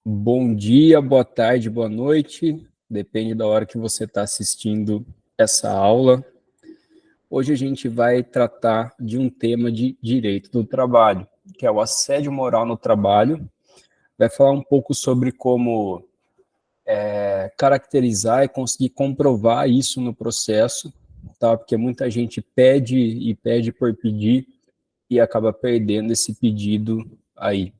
Bom dia, boa tarde, boa noite, depende da hora que você está assistindo essa aula. Hoje a gente vai tratar de um tema de direito do trabalho, que é o assédio moral no trabalho. Vai falar um pouco sobre como caracterizar e conseguir comprovar isso no processo, tá? Porque muita gente pede e pede por pedir e acaba perdendo esse pedido aí.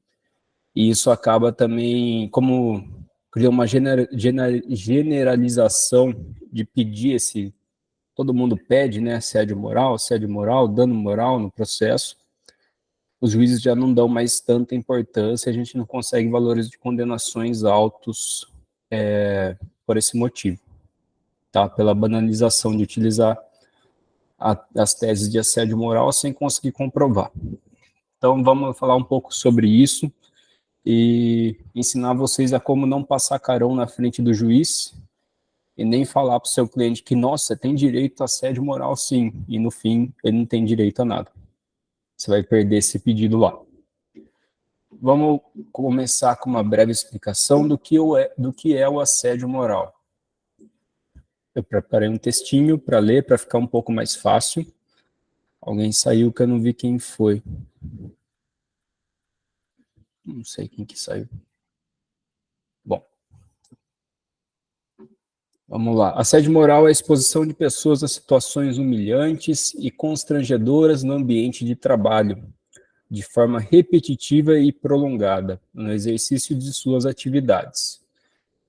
E isso acaba também, como cria uma generalização de pedir esse, todo mundo pede, né, assédio moral, dano moral no processo, os juízes já não dão mais tanta importância, a gente não consegue valores de condenações altos por esse motivo, tá? Pela banalização de utilizar as teses de assédio moral sem conseguir comprovar. Então, vamos falar um pouco sobre isso e ensinar vocês a como não passar carão na frente do juiz e nem falar para o seu cliente que, nossa, tem direito a assédio moral sim, e no fim ele não tem direito a nada. Você vai perder esse pedido lá. Vamos começar com uma breve explicação do que é o assédio moral. Eu preparei um textinho para ler, para ficar um pouco mais fácil. Alguém saiu que eu não vi quem foi. Não sei quem que saiu. Bom. Vamos lá. Assédio moral é a exposição de pessoas a situações humilhantes e constrangedoras no ambiente de trabalho, de forma repetitiva e prolongada, no exercício de suas atividades.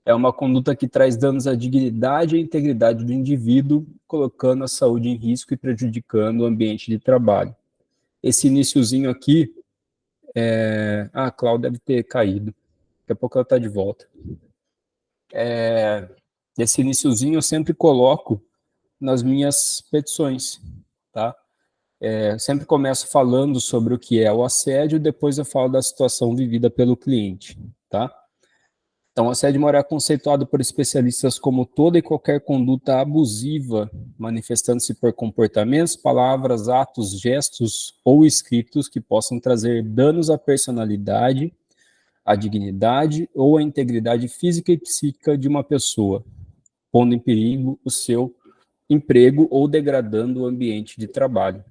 É uma conduta que traz danos à dignidade e à integridade do indivíduo, colocando a saúde em risco e prejudicando o ambiente de trabalho. Esse iniciozinho aqui, a Cláudia deve ter caído. Daqui a pouco ela está de volta. Esse iniciozinho eu sempre coloco nas minhas petições, tá? Sempre começo falando sobre o que é o assédio, depois eu falo da situação vivida pelo cliente, tá? Então, o assédio moral é conceituado por especialistas como toda e qualquer conduta abusiva, manifestando-se por comportamentos, palavras, atos, gestos ou escritos que possam trazer danos à personalidade, à dignidade ou à integridade física e psíquica de uma pessoa, pondo em perigo o seu emprego ou degradando o ambiente de trabalho.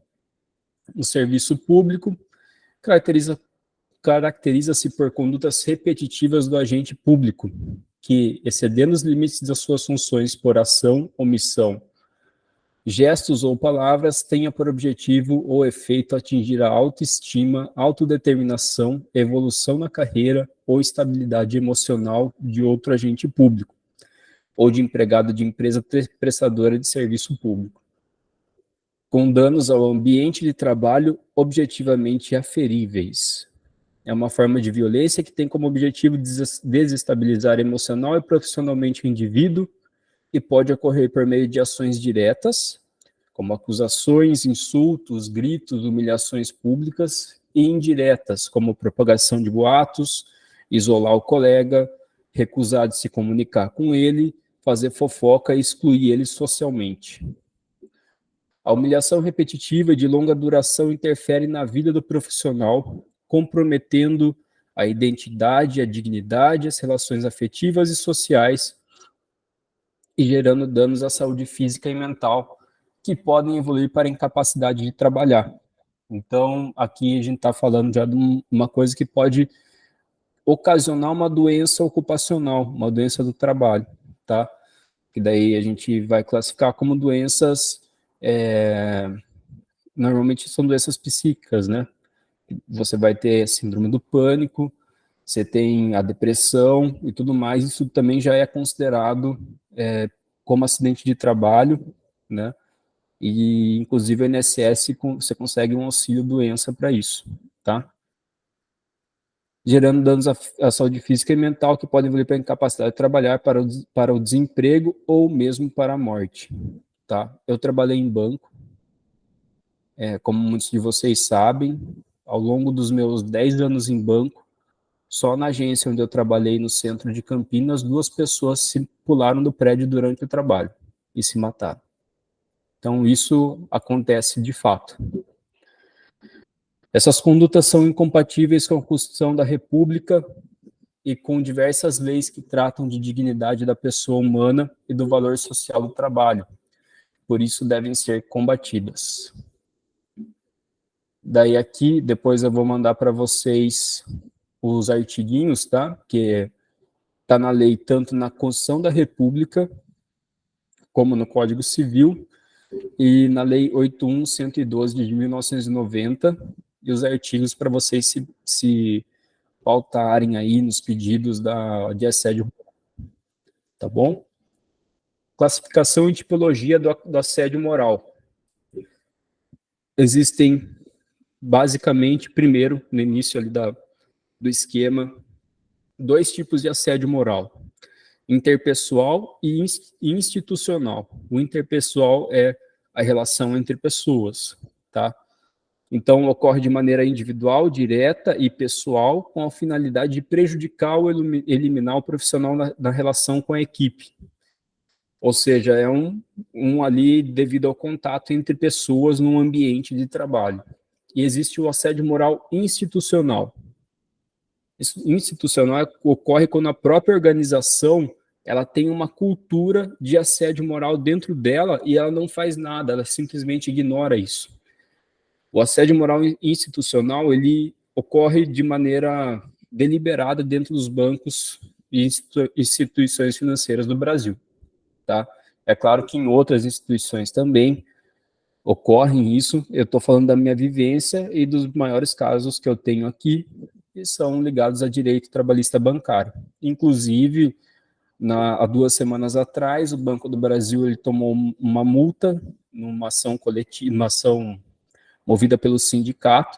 O serviço público caracteriza-se por condutas repetitivas do agente público, que, excedendo os limites das suas funções por ação, omissão, gestos ou palavras, tenha por objetivo ou efeito atingir a autoestima, autodeterminação, evolução na carreira ou estabilidade emocional de outro agente público, ou de empregado de empresa prestadora de serviço público, com danos ao ambiente de trabalho objetivamente aferíveis. É uma forma de violência que tem como objetivo desestabilizar emocional e profissionalmente o indivíduo e pode ocorrer por meio de ações diretas, como acusações, insultos, gritos, humilhações públicas, e indiretas, como propagação de boatos, isolar o colega, recusar de se comunicar com ele, fazer fofoca e excluir ele socialmente. A humilhação repetitiva e de longa duração interfere na vida do profissional, comprometendo a identidade, a dignidade, as relações afetivas e sociais e gerando danos à saúde física e mental que podem evoluir para a incapacidade de trabalhar. Então, aqui a gente está falando já de uma coisa que pode ocasionar uma doença ocupacional, uma doença do trabalho, tá? Que daí a gente vai classificar como doenças normalmente são doenças psíquicas, né? Você vai ter síndrome do pânico, você tem a depressão e tudo mais, isso também já é considerado como acidente de trabalho, né? E, inclusive, o INSS, você consegue um auxílio-doença para isso, tá? Gerando danos à saúde física e mental que podem evoluir para a incapacidade de trabalhar, para o desemprego ou mesmo para a morte, tá? Eu trabalhei em banco, como muitos de vocês sabem, ao longo dos meus 10 anos em banco, só na agência onde eu trabalhei no centro de Campinas, 2 pessoas se pularam do prédio durante o trabalho e se mataram. Então, isso acontece de fato. Essas condutas são incompatíveis com a Constituição da República e com diversas leis que tratam de dignidade da pessoa humana e do valor social do trabalho. Por isso devem ser combatidas. Daí aqui, depois eu vou mandar para vocês os artiguinhos, tá? Que está na lei, tanto na Constituição da República, como no Código Civil, e na Lei 8.112 de 1990, e os artigos para vocês se pautarem aí nos pedidos de assédio, tá bom? Classificação e tipologia do assédio moral. Existem, basicamente, primeiro, no início ali do esquema, 2 tipos de assédio moral: interpessoal e institucional. O interpessoal é a relação entre pessoas, tá? Então, ocorre de maneira individual, direta e pessoal, com a finalidade de prejudicar ou eliminar o profissional na relação com a equipe. Ou seja, é um ali devido ao contato entre pessoas num ambiente de trabalho. E existe o assédio moral institucional. Institucional ocorre quando a própria organização ela tem uma cultura de assédio moral dentro dela e ela não faz nada, ela simplesmente ignora isso. O assédio moral institucional, ele ocorre de maneira deliberada dentro dos bancos e instituições financeiras do Brasil, tá? É claro que em outras instituições também ocorre isso. Eu estou falando da minha vivência e dos maiores casos que eu tenho aqui, que são ligados a direito trabalhista bancário. Inclusive, há 2 semanas atrás, o Banco do Brasil ele tomou uma multa numa ação coletiva, uma ação movida pelo sindicato,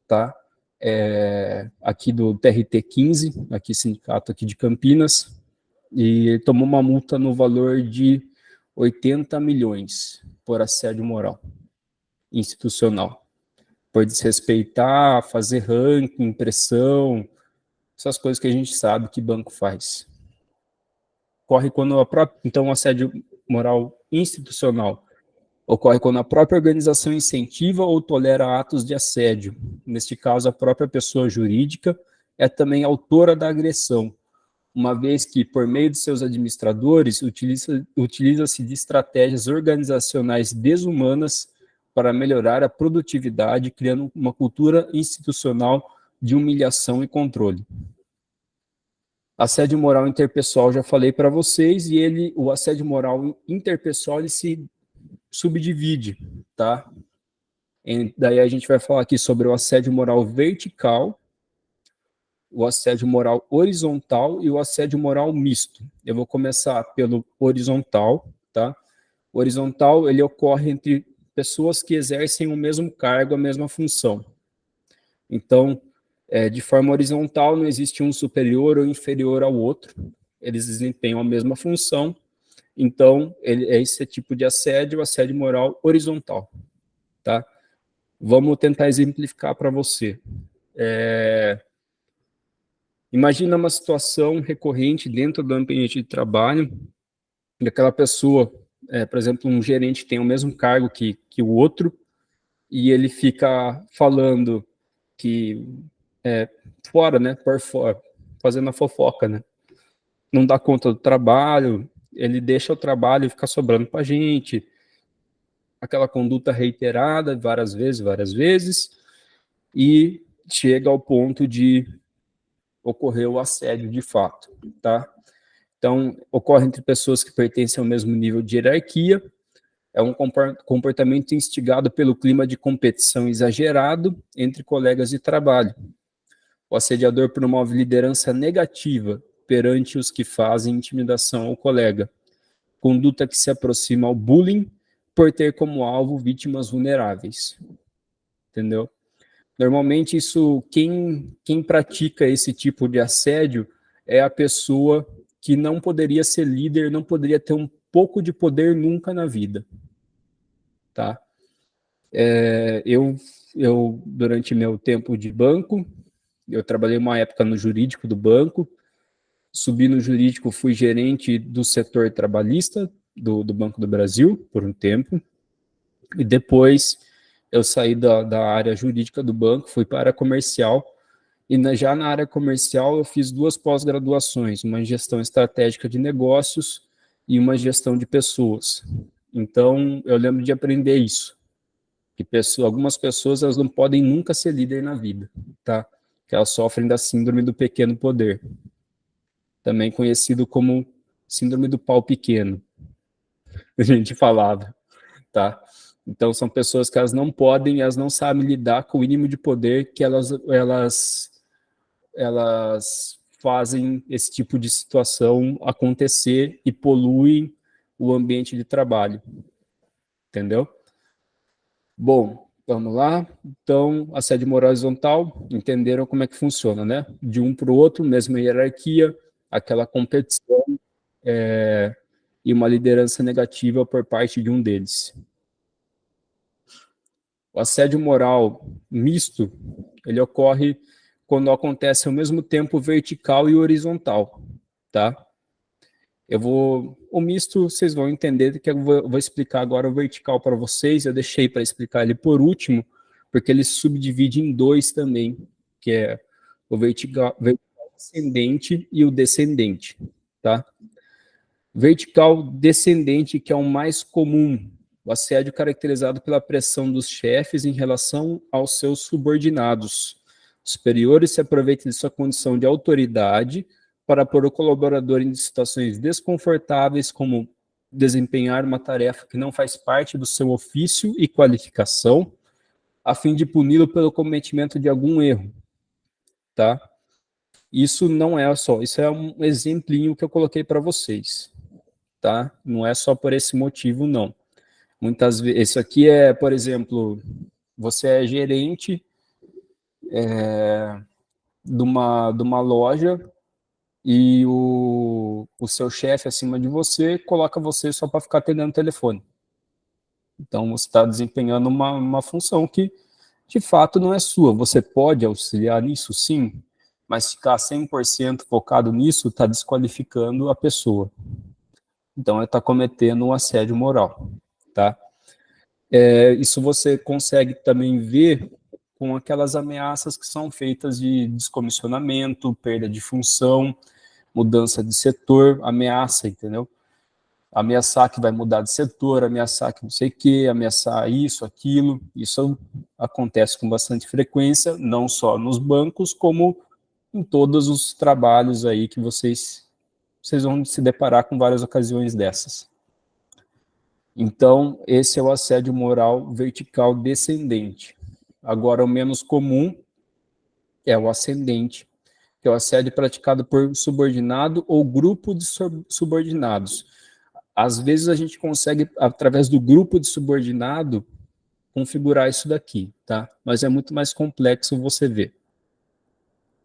tá? Aqui do TRT 15, aqui sindicato aqui de Campinas, e tomou uma multa no valor de 80 milhões por assédio moral institucional, por desrespeitar, fazer ranking, pressão, essas coisas que a gente sabe que banco faz. Ocorre quando então, o assédio moral institucional ocorre quando a própria organização incentiva ou tolera atos de assédio. Neste caso, a própria pessoa jurídica é também autora da agressão, uma vez que, por meio de seus administradores, utiliza-se de estratégias organizacionais desumanas para melhorar a produtividade, criando uma cultura institucional de humilhação e controle. Assédio moral interpessoal, já falei para vocês, e o assédio moral interpessoal ele se subdivide, tá? Daí a gente vai falar aqui sobre o assédio moral vertical, o assédio moral horizontal e o assédio moral misto. Eu vou começar pelo horizontal, tá? O horizontal, ele ocorre entre pessoas que exercem o mesmo cargo, a mesma função. Então, de forma horizontal, não existe um superior ou inferior ao outro, eles desempenham a mesma função. Então, esse tipo de assédio, assédio moral horizontal, tá? Vamos tentar exemplificar para você. Imagina uma situação recorrente dentro do ambiente de trabalho, daquela pessoa, por exemplo, um gerente que tem o mesmo cargo que o outro, e ele fica falando que, fora, né, por fora, fazendo a fofoca, né? Não dá conta do trabalho, ele deixa o trabalho e fica sobrando para a gente, aquela conduta reiterada várias vezes, e chega ao ponto de ocorrer o assédio de fato, tá? Então, ocorre entre pessoas que pertencem ao mesmo nível de hierarquia, é um comportamento instigado pelo clima de competição exagerado entre colegas de trabalho. O assediador promove liderança negativa perante os que fazem intimidação ao colega, conduta que se aproxima ao bullying por ter como alvo vítimas vulneráveis. Entendeu? Normalmente, quem pratica esse tipo de assédio é a pessoa que não poderia ser líder, não poderia ter um pouco de poder nunca na vida. Tá? Eu, durante meu tempo de banco, eu trabalhei uma época no jurídico do banco, subi no jurídico, fui gerente do setor trabalhista do Banco do Brasil por um tempo, e depois eu saí da área jurídica do banco, fui para a área comercial, E já na área comercial eu fiz 2 pós-graduações, uma em gestão estratégica de negócios e uma gestão de pessoas. Então, eu lembro de aprender isso, que algumas pessoas elas não podem nunca ser líder na vida, tá? Que elas sofrem da síndrome do pequeno poder, também conhecido como síndrome do pau pequeno, a gente falava, tá? Então, são pessoas que elas não podem, elas não sabem lidar com o mínimo de poder que elas fazem esse tipo de situação acontecer e poluem o ambiente de trabalho, entendeu? Bom, vamos lá. Então, assédio moral horizontal, entenderam como é que funciona, né? De um para o outro, mesma hierarquia, aquela competição e uma liderança negativa por parte de um deles. O assédio moral misto, ele ocorre quando acontece ao mesmo tempo vertical e horizontal, tá? O misto, vocês vão entender que eu vou explicar agora o vertical para vocês. Eu deixei para explicar ele por último, porque ele se subdivide em 2 também, que é o vertical ascendente e o descendente, tá? Vertical descendente, que é o mais comum, o assédio caracterizado pela pressão dos chefes em relação aos seus subordinados. Os superiores se aproveitam de sua condição de autoridade para pôr o colaborador em situações desconfortáveis, como desempenhar uma tarefa que não faz parte do seu ofício e qualificação, a fim de puni-lo pelo cometimento de algum erro, tá? Isso não é só, isso é um exemplinho que eu coloquei para vocês, tá? Não é só por esse motivo, não. Muitas vezes, isso aqui é, por exemplo, você é gerente de uma loja e o seu chefe acima de você coloca você só para ficar atendendo o telefone. Então, você está desempenhando uma função que, de fato, não é sua. Você pode auxiliar nisso, sim, mas ficar 100% focado nisso está desqualificando a pessoa. Então, ele está cometendo um assédio moral, tá? Isso você consegue também ver com aquelas ameaças que são feitas de descomissionamento, perda de função, mudança de setor, ameaça, entendeu? Ameaçar que vai mudar de setor, ameaçar que não sei o quê, ameaçar isso, aquilo. Isso acontece com bastante frequência, não só nos bancos, como em todos os trabalhos aí que vocês vão se deparar com várias ocasiões dessas. Então, esse é o assédio moral vertical descendente. Agora, o menos comum é o ascendente, que é o assédio praticado por subordinado ou grupo de subordinados. Às vezes a gente consegue, através do grupo de subordinado, configurar isso daqui, tá? Mas é muito mais complexo você ver.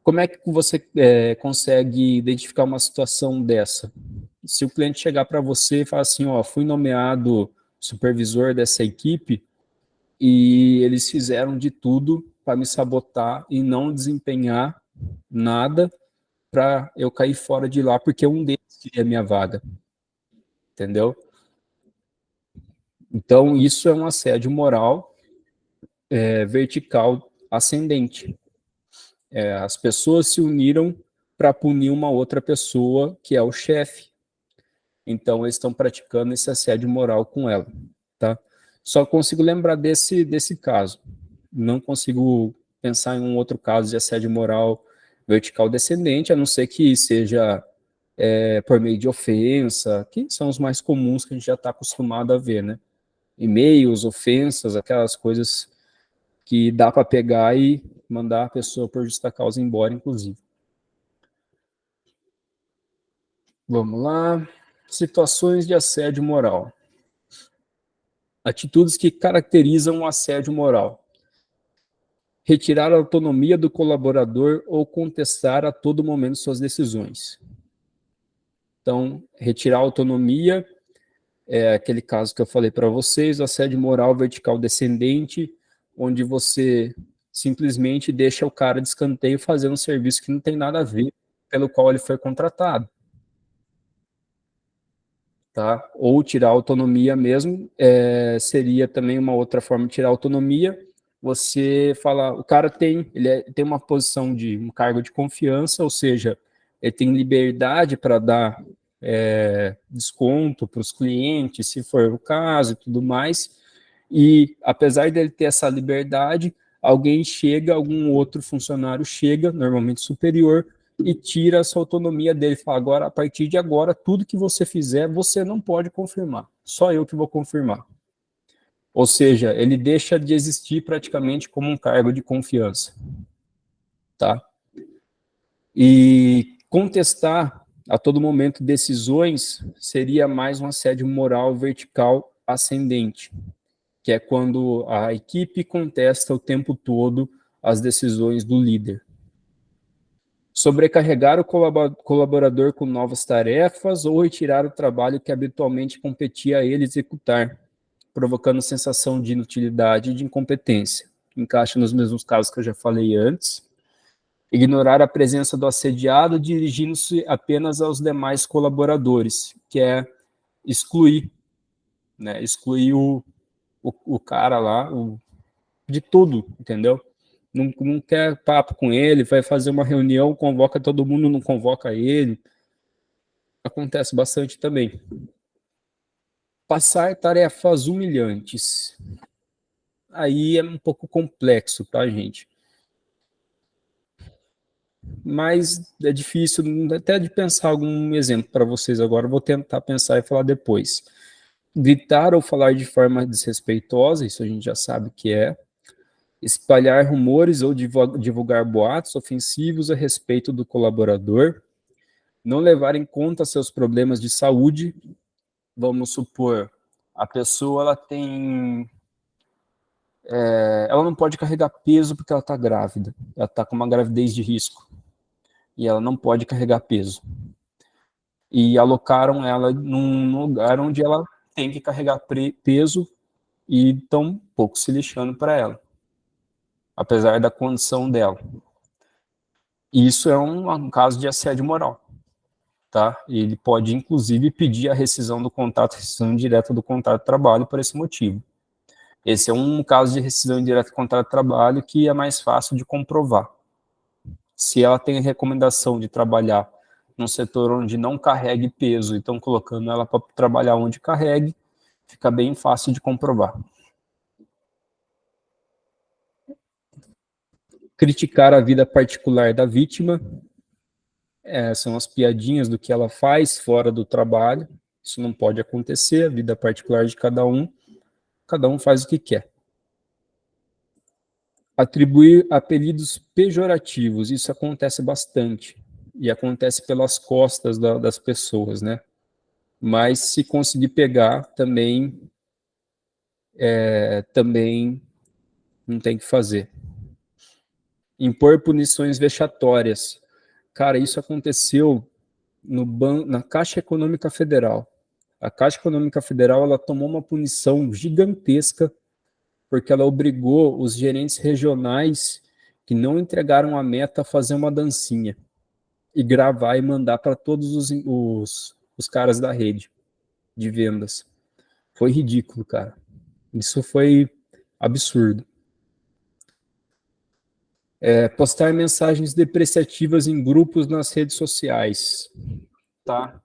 Como é que você consegue identificar uma situação dessa? Se o cliente chegar para você e falar assim, ó, fui nomeado supervisor dessa equipe e eles fizeram de tudo para me sabotar e não desempenhar nada para eu cair fora de lá, porque um deles queria a minha vaga. Entendeu? Então, isso é um assédio moral vertical ascendente. As pessoas se uniram para punir uma outra pessoa, que é o chefe. Então, eles estão praticando esse assédio moral com ela. Tá? Só consigo lembrar desse caso. Não consigo pensar em um outro caso de assédio moral vertical descendente, a não ser que seja por meio de ofensa, que são os mais comuns que a gente já está acostumado a ver, né? E-mails, ofensas, aquelas coisas que dá para pegar e mandar a pessoa por justa causa embora, inclusive. Vamos lá. Situações de assédio moral. Atitudes que caracterizam o assédio moral. Retirar a autonomia do colaborador ou contestar a todo momento suas decisões. Então, retirar a autonomia é aquele caso que eu falei para vocês, o assédio moral vertical descendente, onde você simplesmente deixa o cara de escanteio fazendo um serviço que não tem nada a ver pelo qual ele foi contratado. Tá? Ou tirar a autonomia mesmo, seria também uma outra forma de tirar a autonomia, você fala, o cara tem uma posição de um cargo de confiança, ou seja, ele tem liberdade para dar desconto para os clientes, se for o caso e tudo mais, e apesar dele ter essa liberdade, algum outro funcionário chega, normalmente superior, e tira essa autonomia dele, fala, agora, a partir de agora, tudo que você fizer, você não pode confirmar, só eu que vou confirmar. Ou seja, ele deixa de existir praticamente como um cargo de confiança, tá? E contestar a todo momento decisões seria mais um assédio moral vertical ascendente, que é quando a equipe contesta o tempo todo as decisões do líder. Sobrecarregar o colaborador com novas tarefas ou retirar o trabalho que habitualmente competia a ele executar, provocando sensação de inutilidade e de incompetência. Encaixa nos mesmos casos que eu já falei antes. Ignorar a presença do assediado, dirigindo-se apenas aos demais colaboradores, que é excluir, né? Excluir o cara lá de tudo, entendeu? Não quer papo com ele, vai fazer uma reunião, convoca todo mundo, não convoca ele. Acontece bastante também. Passar tarefas humilhantes. Aí é um pouco complexo, tá, gente? Mas é difícil até de pensar algum exemplo para vocês agora. Vou tentar pensar e falar depois. Gritar ou falar de forma desrespeitosa, isso a gente já sabe que é. Espalhar rumores ou divulgar boatos ofensivos a respeito do colaborador. Não levar em conta seus problemas de saúde. Vamos supor, a pessoa ela não pode carregar peso porque ela está grávida. Ela está com uma gravidez de risco. E ela não pode carregar peso. E alocaram ela num lugar onde ela tem que carregar peso e estão um pouco se lixando para ela, apesar da condição dela. Isso é um caso de assédio moral, tá? Ele pode, inclusive, pedir a rescisão do contrato, rescisão indireta do contrato de trabalho por esse motivo. Esse é um caso de rescisão indireta do contrato de trabalho que é mais fácil de comprovar. Se ela tem a recomendação de trabalhar num setor onde não carregue peso e estão colocando ela para trabalhar onde carregue, fica bem fácil de comprovar. Criticar a vida particular da vítima, são as piadinhas do que ela faz fora do trabalho, isso não pode acontecer, a vida particular de cada um faz o que quer. Atribuir apelidos pejorativos, isso acontece bastante, e acontece pelas costas das pessoas, né? Mas se conseguir pegar, também não tem que fazer. Impor punições vexatórias. Cara, isso aconteceu na Caixa Econômica Federal. A Caixa Econômica Federal ela tomou uma punição gigantesca porque ela obrigou os gerentes regionais que não entregaram a meta a fazer uma dancinha e gravar e mandar para todos os caras da rede de vendas. Foi ridículo, cara. Isso foi absurdo. Postar mensagens depreciativas em grupos nas redes sociais. Tá?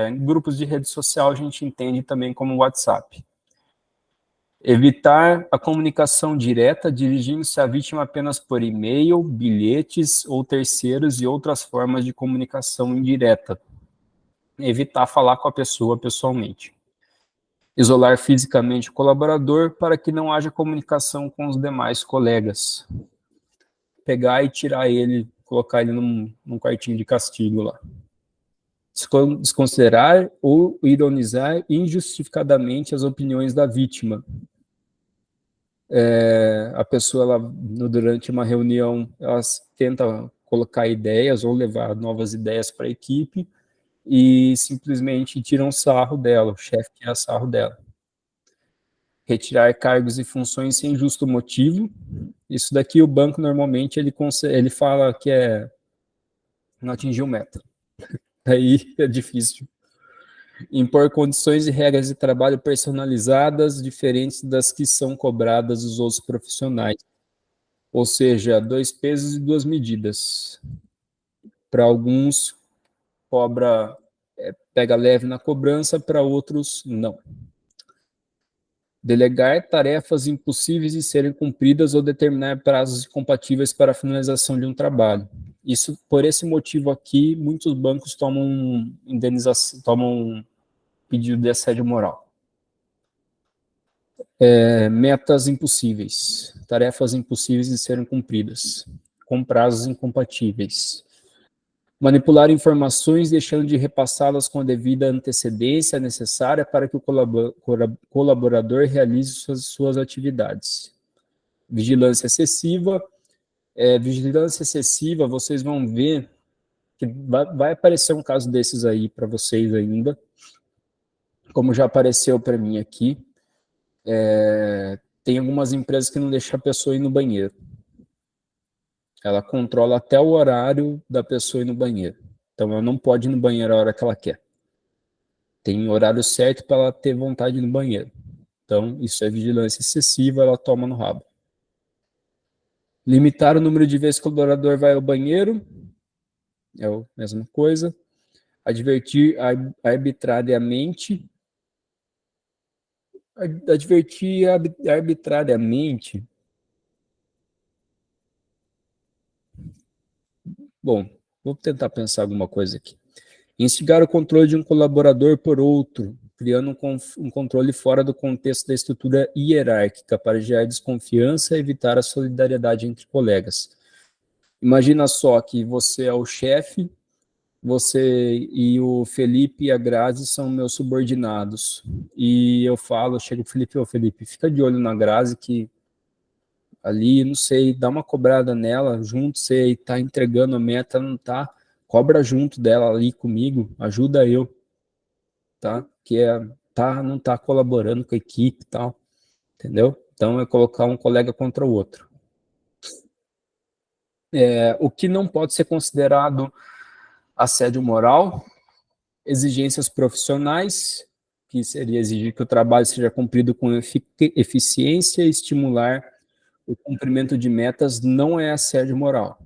Em grupos de rede social a gente entende também como WhatsApp. Evitar a comunicação direta, dirigindo-se à vítima apenas por e-mail, bilhetes ou terceiros e outras formas de comunicação indireta. Evitar falar com a pessoa pessoalmente. Isolar fisicamente o colaborador para que não haja comunicação com os demais colegas. Pegar e tirar ele, colocar ele num quartinho de castigo lá. Desconsiderar ou ironizar injustificadamente as opiniões da vítima. A pessoa, durante uma reunião, ela tenta colocar ideias ou levar novas ideias para a equipe e simplesmente tiram sarro dela, o chefe tira sarro dela. Retirar cargos e funções sem justo motivo. Isso daqui o banco normalmente ele fala que não atingiu meta. Aí é difícil. Impor condições e regras de trabalho personalizadas, diferentes das que são cobradas dos outros profissionais. Ou seja, dois pesos e duas medidas. Para alguns, cobra, pega leve na cobrança, para outros, não. Delegar tarefas impossíveis de serem cumpridas ou determinar prazos incompatíveis para a finalização de um trabalho. Isso, por esse motivo aqui, muitos bancos tomam indenização, tomam pedido de assédio moral. Metas impossíveis, tarefas impossíveis de serem cumpridas, com prazos incompatíveis. Manipular informações deixando de repassá-las com a devida antecedência necessária para que o colaborador realize suas atividades. Vigilância excessiva. Vigilância excessiva, vocês vão ver que vai aparecer um caso desses aí para vocês ainda, como já apareceu para mim aqui. Tem algumas empresas que não deixam a pessoa ir no banheiro. Ela controla até o horário da pessoa ir no banheiro. Então, ela não pode ir no banheiro a hora que ela quer. Tem horário certo para ela ter vontade de ir no banheiro. Então, isso é vigilância excessiva, ela toma no rabo. Limitar o número de vezes que o colaborador vai ao banheiro, é a mesma coisa. Advertir arbitrariamente. Advertir arbitrariamente. Bom, vou tentar pensar alguma coisa aqui. Instigar o controle de um colaborador por outro, criando um controle fora do contexto da estrutura hierárquica para gerar desconfiança e evitar a solidariedade entre colegas. Imagina só que você é o chefe, você e o Felipe e a Grazi são meus subordinados. E eu chego pro Felipe, Felipe, fica de olho na Grazi que ali, não sei, dá uma cobrada nela junto, você tá entregando a meta, não tá, cobra junto dela ali comigo, ajuda eu, tá? Que não tá colaborando com a equipe e tal, entendeu? Então é colocar um colega contra o outro. O que não pode ser considerado assédio moral, exigências profissionais, que seria exigir que o trabalho seja cumprido com eficiência e estimular o cumprimento de metas não é assédio moral,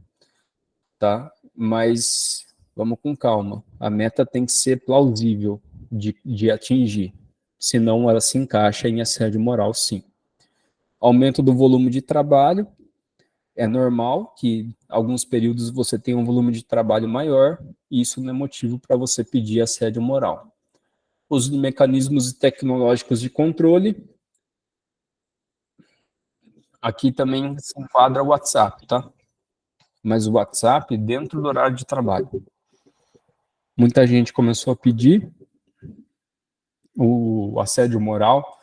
tá? Mas vamos com calma. A meta tem que ser plausível de atingir, senão ela se encaixa em assédio moral, sim. Aumento do volume de trabalho, é normal que alguns períodos você tenha um volume de trabalho maior, e isso não é motivo para você pedir assédio moral. Uso de mecanismos tecnológicos de controle. Aqui também se enquadra o WhatsApp, tá? Mas o WhatsApp dentro do horário de trabalho. Muita gente começou a pedir o assédio moral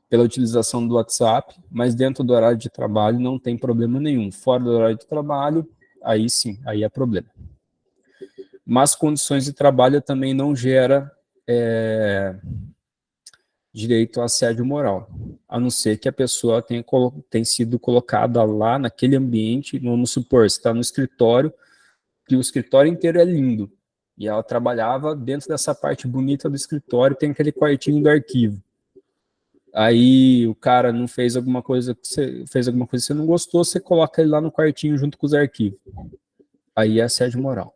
pela utilização do WhatsApp, mas dentro do horário de trabalho não tem problema nenhum. Fora do horário de trabalho, aí sim, aí é problema. Mas condições de trabalho também não gera direito a assédio moral, a não ser que a pessoa tenha sido colocada lá naquele ambiente, vamos supor, você está no escritório, que o escritório inteiro é lindo, e ela trabalhava dentro dessa parte bonita do escritório, tem aquele quartinho do arquivo. Aí o cara não fez alguma coisa que você não gostou, você coloca ele lá no quartinho junto com os arquivos. Aí é assédio moral.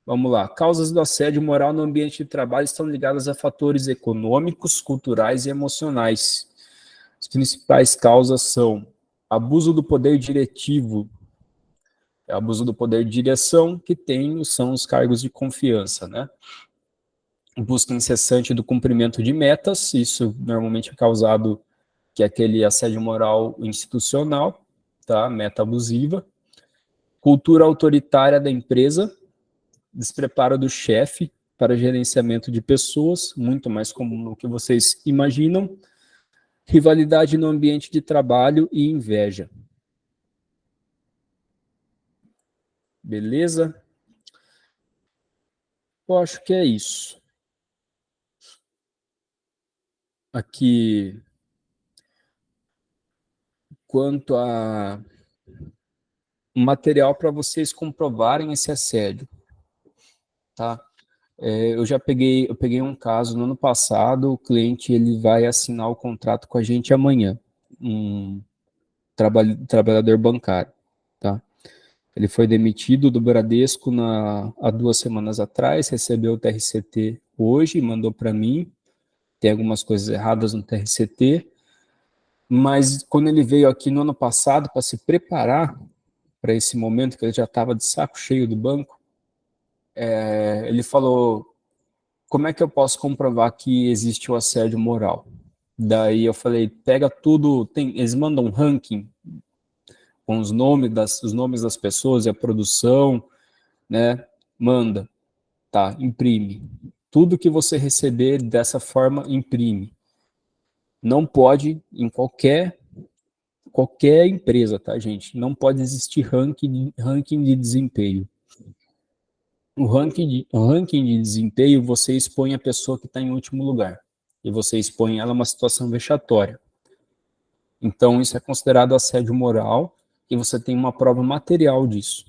Vamos lá. Causas do assédio moral no ambiente de trabalho estão ligadas a fatores econômicos, culturais e emocionais. As principais causas são abuso do poder diretivo, abuso do poder de direção, que são os cargos de confiança, né? Busca incessante do cumprimento de metas, isso normalmente é causado, que é aquele assédio moral institucional, tá? Meta abusiva. Cultura autoritária da empresa, despreparo do chefe para gerenciamento de pessoas, muito mais comum do que vocês imaginam. Rivalidade no ambiente de trabalho e inveja. Beleza? Eu acho que é isso. Aqui, quanto a material para vocês comprovarem esse assédio, tá? Eu peguei um caso no ano passado, o cliente ele vai assinar o contrato com a gente amanhã, um trabalhador bancário, tá? Ele foi demitido do Bradesco há 2 semanas atrás, recebeu o TRCT hoje, mandou para mim, tem algumas coisas erradas no TRCT, mas quando ele veio aqui no ano passado para se preparar para esse momento, que ele já estava de saco cheio do banco, ele falou, como é que eu posso comprovar que existe o assédio moral? Daí eu falei, pega tudo, eles mandam um ranking com os nomes das pessoas e a produção, né? Manda, tá, imprime. Tudo que você receber dessa forma, imprime. Não pode, em qualquer empresa, tá, gente? Não pode existir ranking de desempenho. O ranking de desempenho, você expõe a pessoa que está em último lugar. E você expõe ela a uma situação vexatória. Então, isso é considerado assédio moral e você tem uma prova material disso.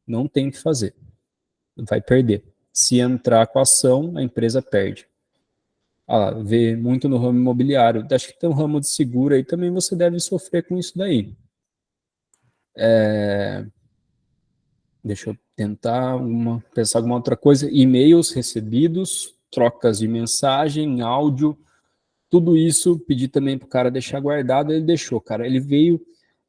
Não tem o que fazer. Vai perder. Se entrar com a ação, a empresa perde. Vê muito no ramo imobiliário. Acho que tem um ramo de seguro aí também, você deve sofrer com isso daí. Deixa eu tentar pensar alguma outra coisa. E-mails recebidos, trocas de mensagem, áudio, tudo isso, pedi também para o cara deixar guardado, ele deixou, cara. Ele veio,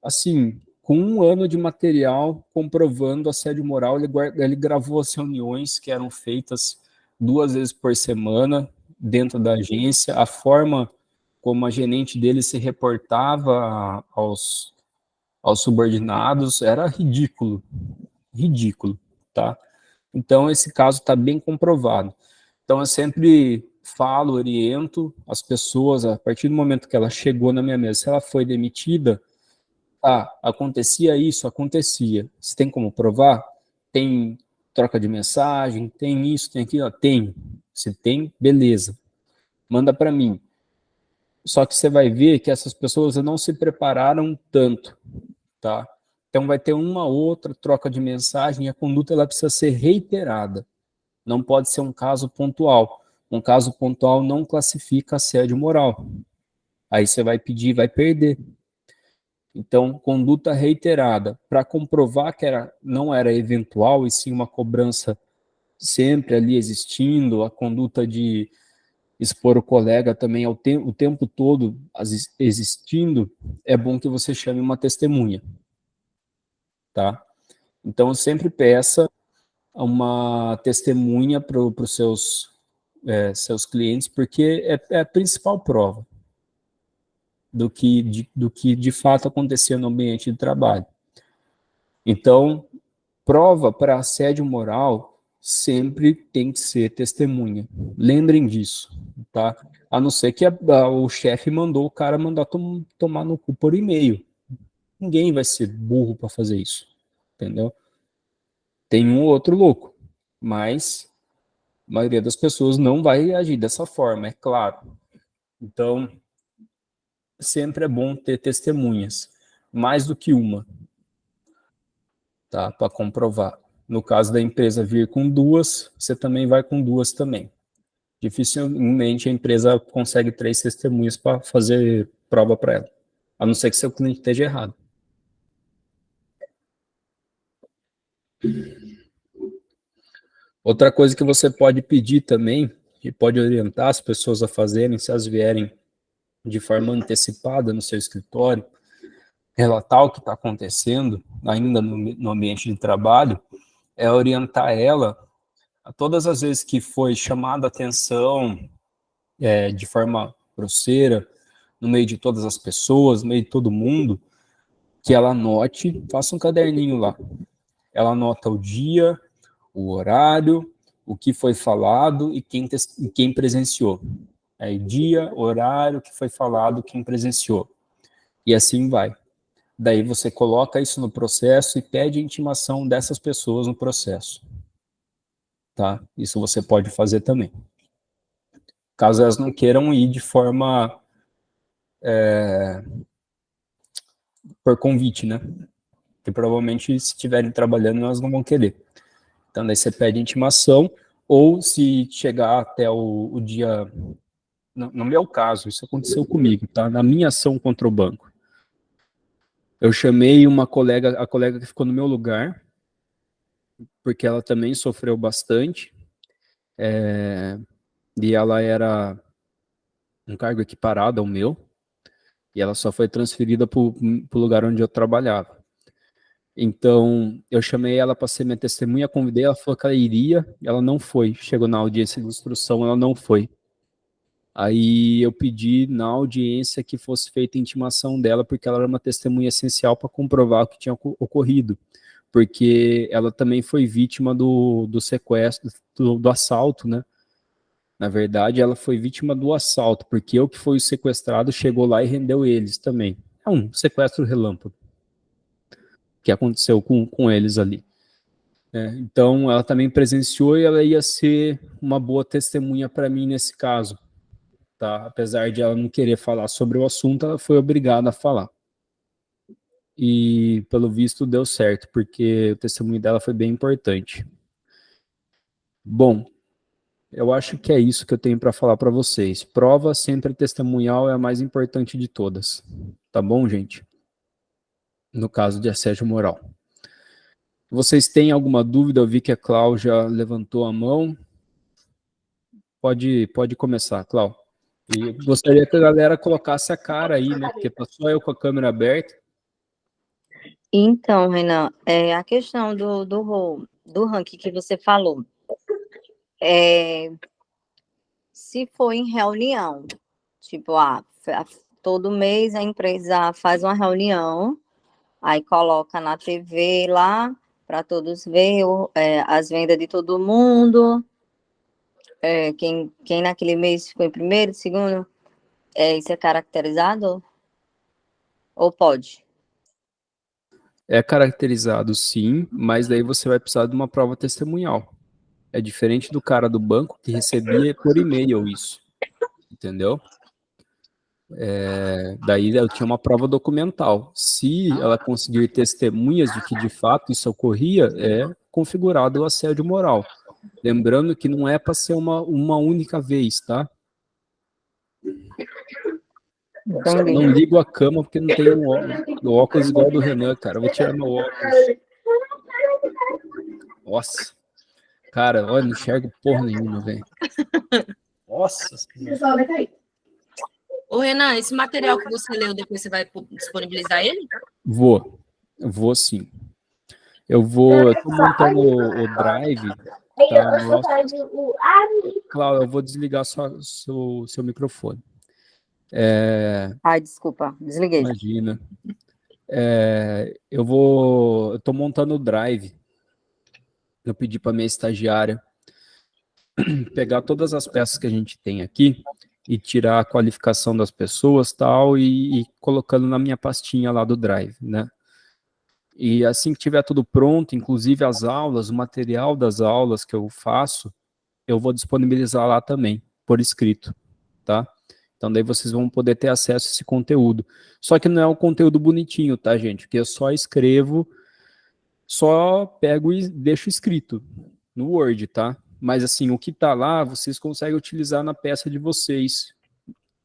assim, com 1 ano de material comprovando assédio moral, ele gravou as reuniões que eram feitas 2 vezes por semana dentro da agência, a forma como a gerente dele se reportava aos subordinados era ridículo, ridículo, tá? Então, esse caso está bem comprovado. Então, eu sempre falo, oriento as pessoas, a partir do momento que ela chegou na minha mesa, se ela foi demitida, acontecia isso, acontecia. Você tem como provar? Tem troca de mensagem, tem isso, tem aquilo? Tem. Se tem, beleza. Manda para mim. Só que você vai ver que essas pessoas não se prepararam tanto, tá? Então vai ter uma outra troca de mensagem e a conduta ela precisa ser reiterada. Não pode ser um caso pontual. Um caso pontual não classifica assédio moral. Aí você vai pedir, vai perder. Então, conduta reiterada, para comprovar que não era eventual, e sim uma cobrança sempre ali existindo, a conduta de expor o colega também o tempo todo existindo, é bom que você chame uma testemunha, tá? Então, sempre peça uma testemunha para os seus clientes, porque é a principal prova do que de fato acontecia no ambiente de trabalho. Então, prova para assédio moral sempre tem que ser testemunha. Lembrem disso, tá? A não ser que o chefe mandou o cara mandar tomar no cu por e-mail. Ninguém vai ser burro para fazer isso, entendeu? Tem um ou outro louco, mas a maioria das pessoas não vai agir dessa forma, é claro. Então, sempre é bom ter testemunhas, mais do que uma, tá? Para comprovar. No caso da empresa vir com 2, você também vai com 2 também. Dificilmente a empresa consegue 3 testemunhas para fazer prova para ela, a não ser que seu cliente esteja errado. Outra coisa que você pode pedir também, e pode orientar as pessoas a fazerem, se elas vierem de forma antecipada no seu escritório, relatar o que está acontecendo ainda no ambiente de trabalho, é orientar ela a todas as vezes que foi chamada a atenção de forma grosseira, no meio de todas as pessoas, no meio de todo mundo, que ela anote, faça um caderninho lá. Ela anota o dia, o horário, o que foi falado e quem presenciou. Aí, dia, horário, que foi falado, quem presenciou. E assim vai. Daí você coloca isso no processo e pede a intimação dessas pessoas no processo. Tá? Isso você pode fazer também. Caso elas não queiram ir de forma por convite, né? Porque provavelmente se estiverem trabalhando, elas não vão querer. Então daí você pede intimação, ou se chegar até o dia... No meu caso, isso aconteceu comigo, tá? Na minha ação contra o banco. Eu chamei uma colega, a colega que ficou no meu lugar, porque ela também sofreu bastante, e ela era um cargo equiparado ao meu, e ela só foi transferida para o lugar onde eu trabalhava. Então, eu chamei ela para ser minha testemunha, convidei, ela falou que ela iria, ela não foi. Chegou na audiência de instrução, ela não foi. Aí eu pedi na audiência que fosse feita a intimação dela, porque ela era uma testemunha essencial para comprovar o que tinha ocorrido, porque ela também foi vítima do sequestro, do assalto, né? Na verdade, ela foi vítima do assalto, porque eu que fui sequestrado chegou lá e rendeu eles também. É um sequestro relâmpago que aconteceu com eles ali. Então, ela também presenciou e ela ia ser uma boa testemunha para mim nesse caso. Tá? Apesar de ela não querer falar sobre o assunto, ela foi obrigada a falar. E, pelo visto, deu certo, porque o testemunho dela foi bem importante. Bom, eu acho que é isso que eu tenho para falar para vocês. Prova sempre testemunhal é a mais importante de todas. Tá bom, gente? No caso de assédio moral. Vocês têm alguma dúvida? Eu vi que a Cláudia levantou a mão. Pode começar, Cláudia. E gostaria que a galera colocasse a cara aí, né? Porque tá só eu com a câmera aberta. Então, Renan, a questão do ranking que você falou, se for em reunião, tipo, todo mês a empresa faz uma reunião, aí coloca na TV lá, para todos ver as vendas de todo mundo, quem naquele mês ficou em primeiro, segundo, isso é caracterizado? Ou pode? É caracterizado, sim, mas daí você vai precisar de uma prova testemunhal. É diferente do cara do banco que recebia por e-mail isso, entendeu? Daí eu tinha uma prova documental. Se ela conseguir testemunhas de que de fato isso ocorria, é configurado o assédio moral. Lembrando que não é para ser uma única vez, tá? Só não ligo a cama porque não tenho um óculos igual ao do Renan, cara. Eu vou tirar meu óculos. Nossa. Cara, olha, não enxergo porra nenhuma, velho. Nossa. Ô, Renan, esse material que você leu, depois você vai disponibilizar ele? Vou sim. Eu tô montando o Drive, tá? Cláudio, eu vou desligar seu microfone. Ai, desculpa, desliguei. Imagina. Eu tô montando o Drive. Eu pedi para minha estagiária pegar todas as peças que a gente tem aqui e tirar a qualificação das pessoas tal e colocando na minha pastinha lá do Drive, né? E assim que tiver tudo pronto, inclusive as aulas, o material das aulas que eu faço, eu vou disponibilizar lá também, por escrito, tá? Então daí vocês vão poder ter acesso a esse conteúdo. Só que não é um conteúdo bonitinho, tá, gente? Porque eu só escrevo, só pego e deixo escrito no Word, tá? Mas assim, o que tá lá, vocês conseguem utilizar na peça de vocês.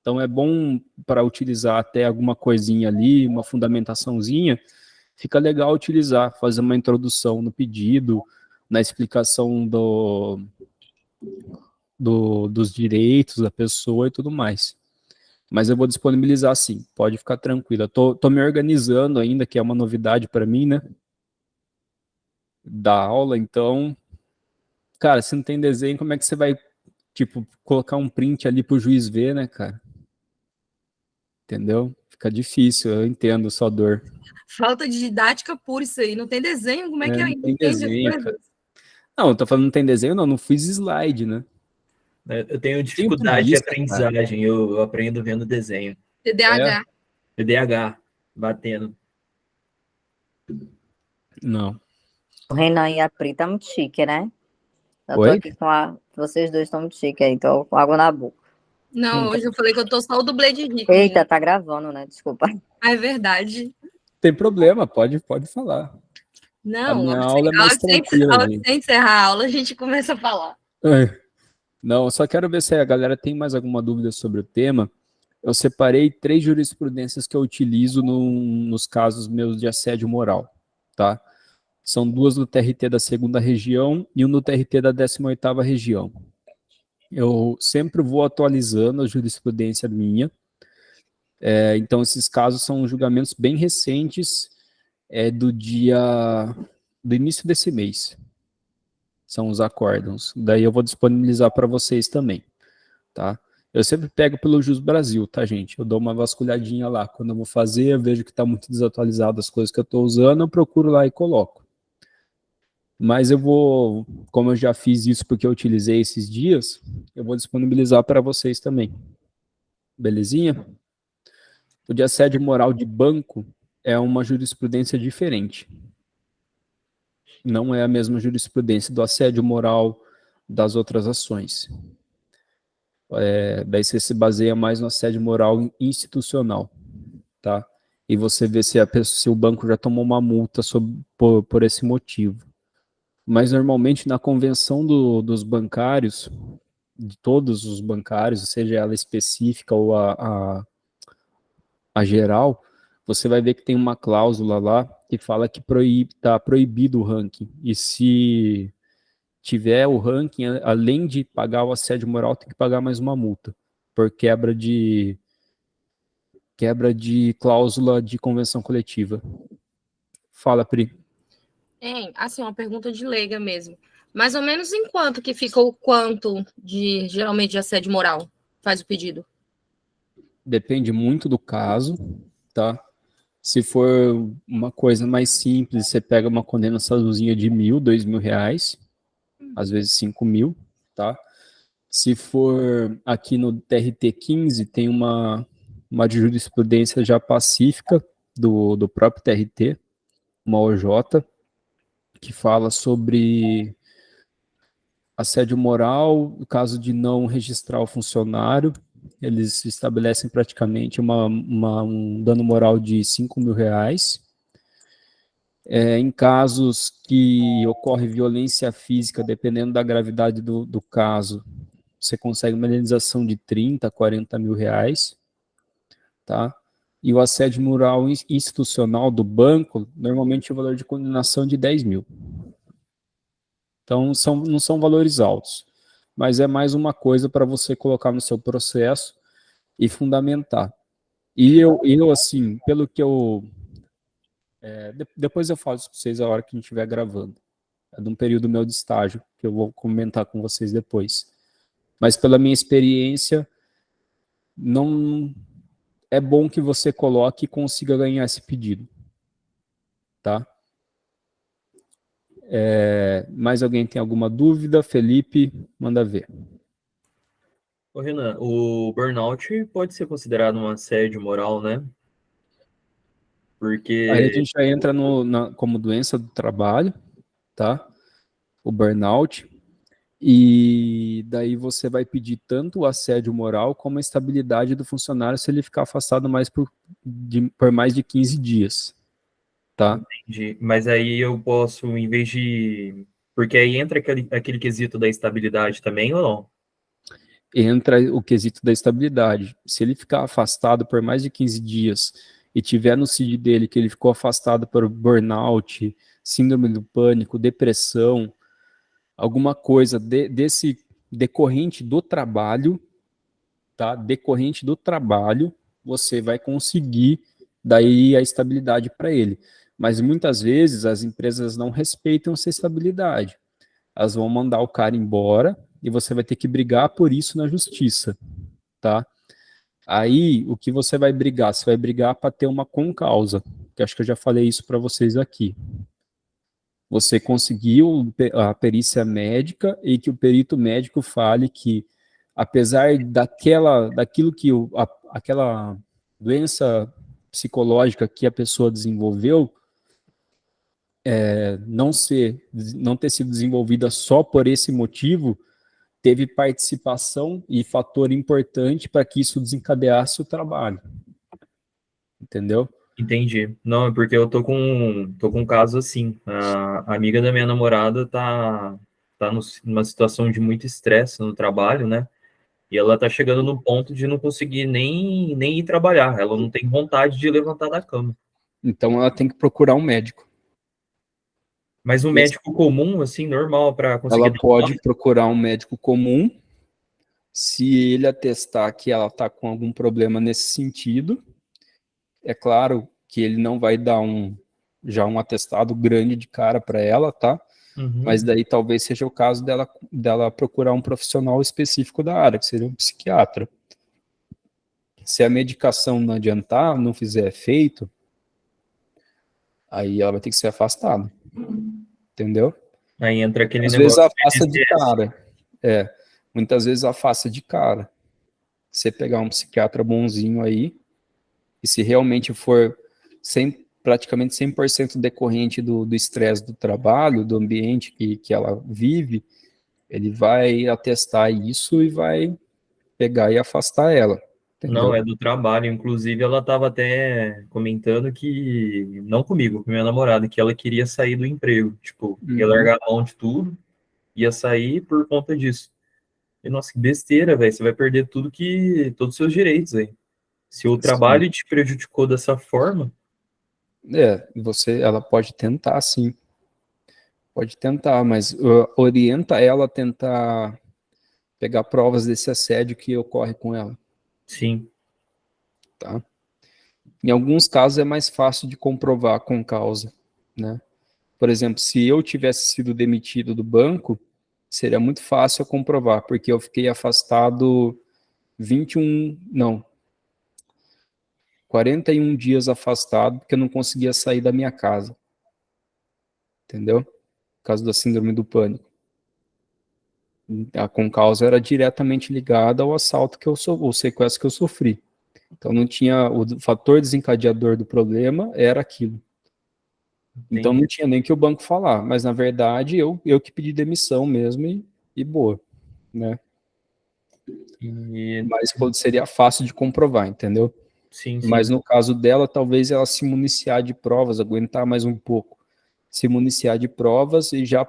Então é bom para utilizar até alguma coisinha ali, uma fundamentaçãozinha, fica legal utilizar, fazer uma introdução no pedido, na explicação dos direitos da pessoa e tudo mais. Mas eu vou disponibilizar sim, pode ficar tranquila. Tô me organizando ainda, que é uma novidade para mim, né? Da aula, então... Cara, se não tem desenho, como é que você vai, tipo, colocar um print ali pro juiz ver, né, cara? Entendeu? Fica difícil, eu entendo sua dor. Falta de didática pura isso aí. Não tem desenho, como é que Não tem entende desenho, as cara. coisas? Não, eu tô falando não tem desenho, não fiz slide, né? Eu tenho Tenho dificuldade de preguiça, cara. aprendizagem, eu aprendo vendo desenho. TDAH. TDAH, batendo. Não. O Renan e a Pri tá muito chique, né? Eu tô Oi? aqui vocês dois estão muito chique aí, tô com água na boca. Não, hoje eu falei que eu tô só o dublê de rico. Eita, tá gravando, né? Desculpa. Ah, é verdade. Tem problema, pode falar. Não, A minha aula é mais a hora tranquila, que gente. você encerrar a aula, a gente começa a falar. É. Não, eu só quero ver se a galera tem mais alguma dúvida sobre o tema. Eu separei 3 jurisprudências que eu utilizo nos casos meus de assédio moral, tá? São 2 no TRT da 2ª região e um no TRT da 18ª região. Eu sempre vou atualizando a jurisprudência minha. Então, esses casos são julgamentos bem recentes, do início desse mês. São os acórdãos. Daí eu vou disponibilizar para vocês também, tá? Eu sempre pego pelo Jus Brasil, tá, gente? Eu dou uma vasculhadinha lá. Quando eu vou fazer, eu vejo que está muito desatualizado as coisas que eu estou usando, eu procuro lá e coloco. Mas eu vou, como eu já fiz isso porque eu utilizei esses dias, eu vou disponibilizar para vocês também. Belezinha? O de assédio moral de banco é uma jurisprudência diferente. Não é a mesma jurisprudência do assédio moral das outras ações. Daí você se baseia mais no assédio moral institucional, tá? E você vê se o banco já tomou uma multa por esse motivo. Mas normalmente na convenção dos bancários, de todos os bancários, seja ela específica ou a geral, você vai ver que tem uma cláusula lá que fala que está proibido o ranking. E se tiver o ranking, além de pagar o assédio moral, tem que pagar mais uma multa por quebra de cláusula de convenção coletiva. Fala, Pri. Assim, uma pergunta de leiga mesmo. Mais ou menos em quanto que fica o quanto geralmente de assédio moral faz o pedido? Depende muito do caso, tá? Se for uma coisa mais simples, você pega uma condenaçãozinha de R$1.000, R$2.000, às vezes 5.000, tá? Se for aqui no TRT 15, tem uma jurisprudência já pacífica do próprio TRT, uma OJ, que fala sobre assédio moral, no caso de não registrar o funcionário, eles estabelecem praticamente um dano moral de R$5.000. Em casos que ocorre violência física, dependendo da gravidade do caso, você consegue uma indenização de 30, 40 mil reais, tá? E o assédio moral institucional do banco, normalmente o valor de condenação de 10 mil. Então, não são valores altos, mas é mais uma coisa para você colocar no seu processo e fundamentar. E eu assim, pelo que eu... depois eu falo isso para vocês a hora que a gente estiver gravando. É de um período meu de estágio, que eu vou comentar com vocês depois. Mas pela minha experiência, não é bom que você coloque e consiga ganhar esse pedido, tá? Mais alguém tem alguma dúvida? Felipe, manda ver. Ô, Renan, o burnout pode ser considerado um assédio moral, né? Porque... Aí a gente já entra como doença do trabalho, tá? O burnout. E daí você vai pedir tanto o assédio moral como a estabilidade do funcionário se ele ficar afastado por mais de 15 dias, tá? Entendi. Mas aí eu posso, em vez de... Porque aí entra aquele quesito da estabilidade também, ou não? Entra o quesito da estabilidade. Se ele ficar afastado por mais de 15 dias e tiver no CID dele que ele ficou afastado por burnout, síndrome do pânico, depressão, alguma coisa desse decorrente do trabalho, tá? Decorrente do trabalho, você vai conseguir daí a estabilidade para ele. Mas muitas vezes as empresas não respeitam essa estabilidade. Elas vão mandar o cara embora e você vai ter que brigar por isso na justiça, tá? Aí, o que você vai brigar? Você vai brigar para ter uma concausa, que acho que eu já falei isso para vocês aqui. Você conseguiu a perícia médica e que o perito médico fale que, apesar daquilo que aquela doença psicológica que a pessoa desenvolveu, não ter sido desenvolvida só por esse motivo, teve participação e fator importante para que isso desencadeasse o trabalho. Entendeu? Entendi. Não, é porque eu tô com um caso assim. A amiga da minha namorada tá tá numa situação de muito estresse no trabalho, né? E ela tá chegando no ponto de não conseguir nem ir trabalhar. Ela não tem vontade de levantar da cama. Então ela tem que procurar um médico. Mas um médico comum, assim, normal, para conseguir Ela dar um pode nome? procurar um médico comum, se ele atestar que ela está com algum problema nesse sentido. É claro que ele não vai dar já um atestado grande de cara para ela, tá? Mas Uhum. daí talvez seja o caso dela procurar um profissional específico da área, que seria um psiquiatra. Se a medicação não adiantar, não fizer efeito, aí ela vai ter que ser afastada, entendeu? Aí entra aquele Às vezes negócio do afasta de INSS. cara, muitas vezes afasta de cara. Você pegar um psiquiatra bonzinho aí, e se realmente for praticamente 100% decorrente do estresse do trabalho, do ambiente que ela vive, ele vai atestar isso e vai pegar e afastar ela, Não, entendeu? é do trabalho. Inclusive, ela estava até comentando que, não comigo, com minha namorada, que ela queria sair do emprego. Tipo, ia Uhum. largar a mão de tudo, ia sair por conta disso. E, nossa, que besteira, velho. Você vai perder todos os seus direitos aí. Se o Sim. trabalho te prejudicou dessa forma, Ela pode tentar, sim, pode tentar, mas orienta ela a tentar pegar provas desse assédio que ocorre com ela, sim. tá? Em alguns casos é mais fácil de comprovar com causa, né? Por exemplo, se eu tivesse sido demitido do banco, seria muito fácil eu comprovar, porque eu fiquei afastado 41 dias afastado, porque eu não conseguia sair da minha casa, entendeu? Por causa da síndrome do pânico. A concausa era diretamente ligada ao assalto o sequestro que eu sofri. Então não tinha, o fator desencadeador do problema era aquilo. Então Entendi. não tinha nem que o banco falar, mas na verdade eu que pedi demissão mesmo e boa, né? E, Mas seria fácil de comprovar, entendeu? sim, Mas sim. no caso dela, talvez ela se municiar de provas, aguentar mais um pouco, se municiar de provas e já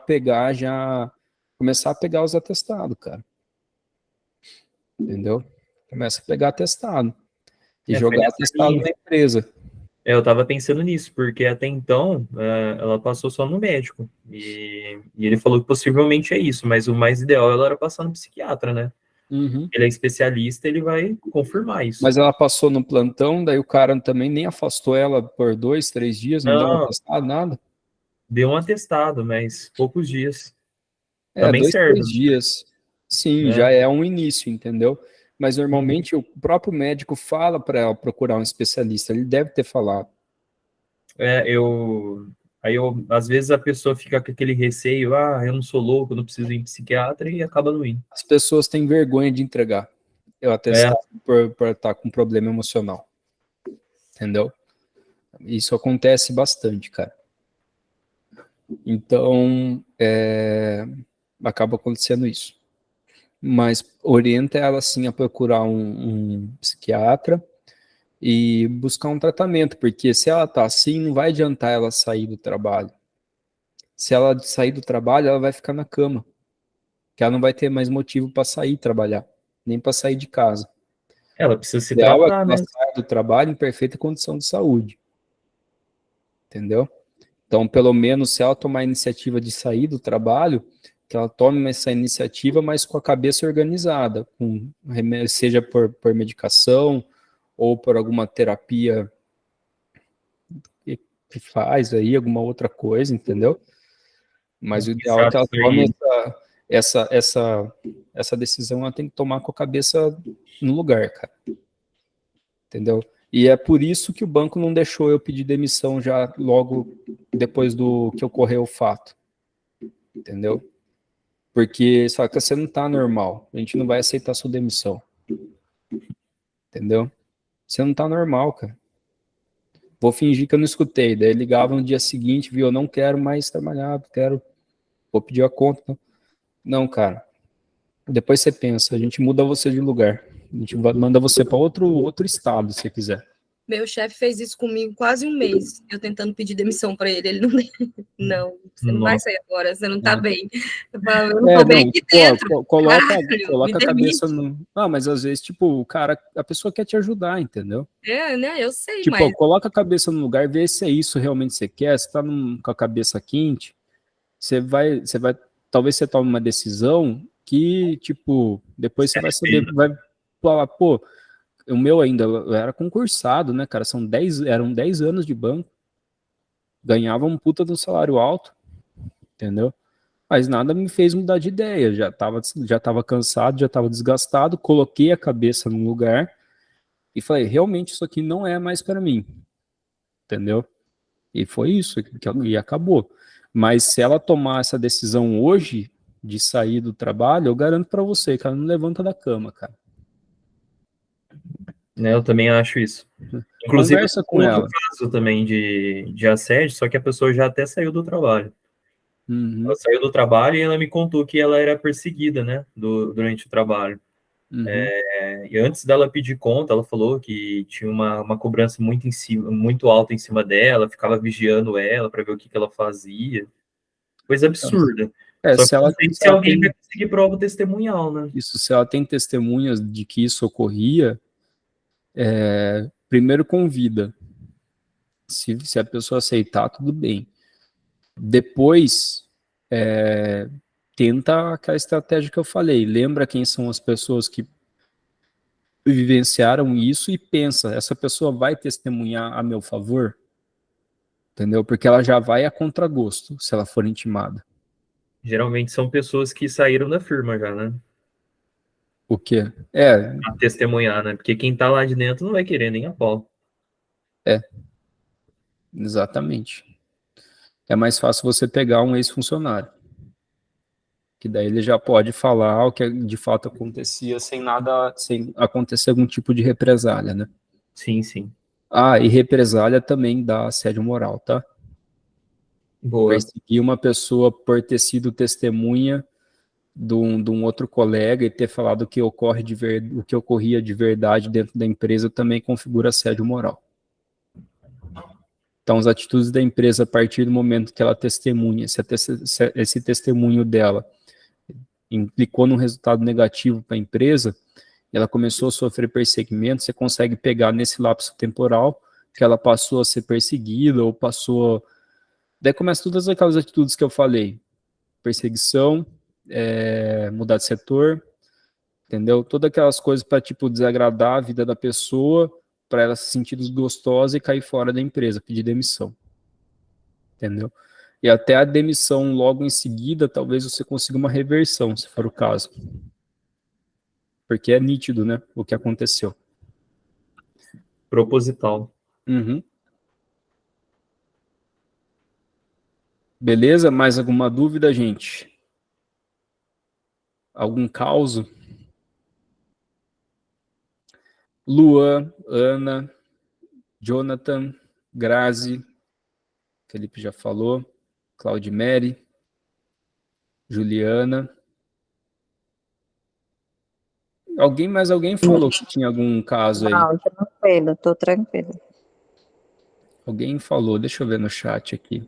começar a pegar os atestados, cara, entendeu? Começa a pegar atestado e Foi jogar nessa atestado linha. na empresa. Eu tava pensando nisso, porque até então ela passou só no médico. E ele falou que possivelmente é isso, mas o mais ideal ela era passar no psiquiatra, né? Uhum. Ele é especialista, ele vai confirmar isso. Mas ela passou no plantão, daí o cara também nem afastou ela por 2, 3 dias, não deu um Não, atestado, nada. deu um atestado, mas poucos dias. É, Também dois, serve, três dias. Sim, já né? é um início, entendeu? Mas Uhum. normalmente o próprio médico fala para ela procurar um especialista, ele deve ter falado. É, às vezes a pessoa fica com aquele receio, eu não sou louco, eu não preciso ir em psiquiatra, e acaba não indo. As pessoas têm vergonha de entregar eu É, atestado por estar com problema emocional, entendeu? Isso acontece bastante, cara. Então, acaba acontecendo isso. Mas orienta ela, sim, a procurar um psiquiatra e buscar um tratamento, porque se ela tá assim, não vai adiantar ela sair do trabalho. Se ela sair do trabalho, ela vai ficar na cama, que ela não vai ter mais motivo para sair trabalhar, nem para sair de casa. ela precisa se O ideal é que tratar, ela né? saia do trabalho em perfeita condição de saúde, entendeu? Então, pelo menos, se ela tomar a iniciativa de sair do trabalho, que ela tome essa iniciativa, mas com a cabeça organizada, seja por medicação ou por alguma terapia que faz aí, alguma outra coisa, entendeu? Mas o ideal é que Exato, ela isso tome aí. essa decisão, ela tem que tomar com a cabeça no lugar, cara, entendeu? E é por isso que o banco não deixou eu pedir demissão já logo depois do que ocorreu o fato, entendeu? Porque só que você não tá normal, a gente não vai aceitar sua demissão, entendeu? Você não tá normal, cara. Vou fingir que eu não escutei, daí ligava no dia seguinte, viu, eu não quero mais trabalhar, vou pedir a conta. Não, cara, depois você pensa, a gente muda você de lugar, a gente manda você para outro estado, se você quiser. Meu chefe fez isso comigo quase um mês. Eu tentando pedir demissão para ele. Ele não, não, você não vai Nossa. sair agora, você não tá bem. Eu falo, eu não tô bem Não, aqui dentro. coloca Caralho, me a cabeça demite. no. Ah, mas às vezes, tipo, o cara, a pessoa quer te ajudar, entendeu? É, né? Eu sei, Tipo, mas coloca a cabeça no lugar, vê se é isso realmente que você quer, se tá com a cabeça quente, você vai, talvez você tome uma decisão que, tipo, depois você vai saber, vai falar, pô, o meu ainda, eu era concursado, né, cara, eram 10 anos de banco, ganhava um puta de um salário alto, entendeu? Mas nada me fez mudar de ideia, já tava cansado, já tava desgastado, coloquei a cabeça no lugar e falei, realmente isso aqui não é mais para mim, entendeu? E foi isso, e acabou. Mas se ela tomar essa decisão hoje de sair do trabalho, eu garanto para você que ela não levanta da cama, cara. Né, eu também acho isso. Inclusive, Conversa com um outro ela. caso também de assédio, só que a pessoa já até saiu do trabalho. Uhum, Ela saiu do trabalho e ela me contou que ela era perseguida, né, durante o trabalho. uhum. E antes dela pedir conta, ela falou que tinha uma cobrança muito em cima, muito alta em cima dela, ficava vigiando ela para ver o que ela fazia. Coisa absurda. Só que Se não ela, sei se se ela alguém vai tem conseguir prova testemunhal, né? isso, se ela tem testemunhas de que isso ocorria, primeiro convida. Se a pessoa aceitar, tudo bem. Depois, tenta aquela estratégia que eu falei. Lembra quem são as pessoas que vivenciaram isso e pensa, essa pessoa vai testemunhar a meu favor? Entendeu? Porque ela já vai a contragosto, se ela for intimada. Geralmente são pessoas que saíram da firma já, né? O quê? A testemunhar, né? Porque quem tá lá de dentro não vai querer nem a pau. Exatamente. É mais fácil você pegar um ex-funcionário, que daí ele já pode falar o que de fato acontecia sem acontecer algum tipo de represália, né? Sim, sim. Ah, e represália também dá assédio moral, tá? Boa. Perseguir uma pessoa por ter sido testemunha de um outro colega e ter falado o que ocorria de verdade dentro da empresa também configura assédio moral. Então, as atitudes da empresa a partir do momento que ela testemunha, se esse testemunho dela implicou num resultado negativo para a empresa, ela começou a sofrer perseguimento, você consegue pegar nesse lapso temporal que ela passou a ser perseguida ou passou... Daí começa todas aquelas atitudes que eu falei. Perseguição, mudar de setor, entendeu? Todas aquelas coisas para, tipo, desagradar a vida da pessoa, para ela se sentir desgostosa e cair fora da empresa, pedir demissão, entendeu? E até a demissão logo em seguida, talvez você consiga uma reversão, se for o caso. Porque é nítido, né, o que aconteceu. Proposital. Uhum. Beleza? Mais alguma dúvida, gente? Algum caso? Luan, Ana, Jonathan, Grazi, Felipe já falou, Claudimere, Juliana. Mais alguém falou que tinha algum caso aí? Não, tranquilo, tô tranquilo. Alguém falou, deixa eu ver no chat aqui.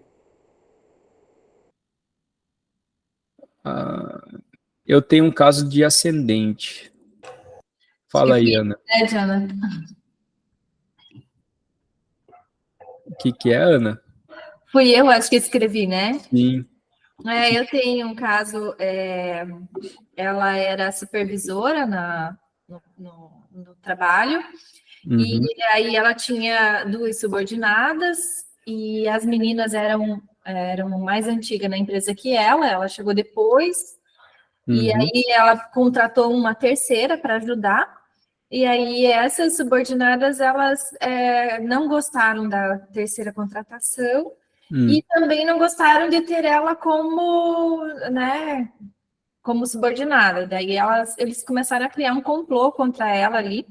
Eu tenho um caso de ascendente. Fala aí, Ana. Diana. O que é, Ana? Fui eu, acho que escrevi, né? Sim. Eu tenho um caso, ela era supervisora no trabalho, e aí ela tinha duas subordinadas, e as meninas eram mais antigas na empresa que ela chegou depois, e aí ela contratou uma terceira para ajudar, e aí essas subordinadas, elas não gostaram da terceira contratação, e também não gostaram de ter ela como, né, como subordinada. Daí eles começaram a criar um complô contra ela ali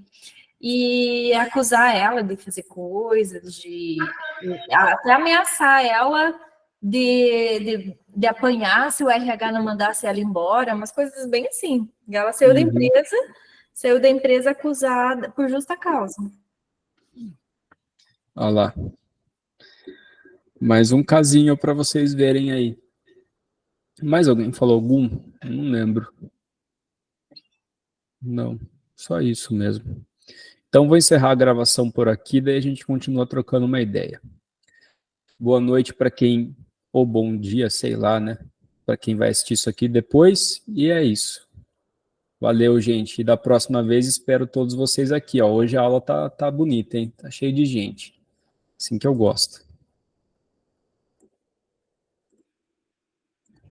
e acusar ela de fazer coisas, de até ameaçar ela de apanhar se o RH não mandasse ela embora, umas coisas bem assim. E ela saiu da empresa acusada por justa causa. Olha lá. Mais um casinho para vocês verem aí. Mais alguém falou algum? Não lembro. Não, só isso mesmo. Então vou encerrar a gravação por aqui, daí a gente continua trocando uma ideia. Boa noite para quem, ou bom dia, sei lá, né? Para quem vai assistir isso aqui depois, e é isso. Valeu, gente. E da próxima vez espero todos vocês aqui, ó. Hoje a aula tá bonita, hein? Tá cheio de gente. Assim que eu gosto.